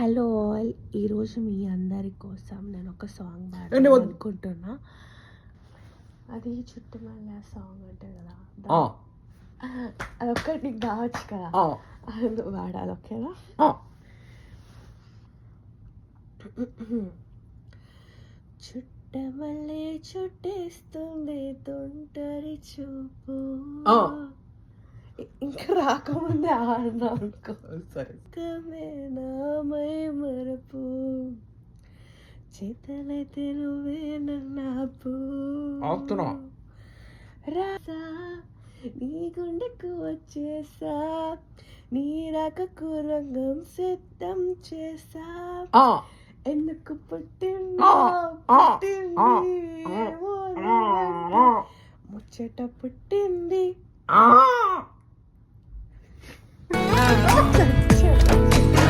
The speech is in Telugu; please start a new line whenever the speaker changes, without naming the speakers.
హలో ఆల్, ఈరోజు మీ అందరి కోసం నేను ఒక సాంగ్ పాడాలనుకుంటున్నా. అది చుట్టుమల్ల సాంగ్ అంటే కదా, అదొక్కటి నీకు కావచ్చు కదా, అది నువ్వు పాడాలి, ఓకేనా? చుట్టమల్లే చుట్టేస్తుంది తొంటరి చూపు, ఇంకా రాకముందే ఆడినా అనుకో. సరే నామై మరపు చేతనైతే నువ్వే నన్నాపు రాసా నీ గుండెకు వచ్చేసా, నీ రాకకు రంగం సిద్ధం చేసా. ఎందుకు పుట్టింది ఏమో ముచ్చట పుట్టింది.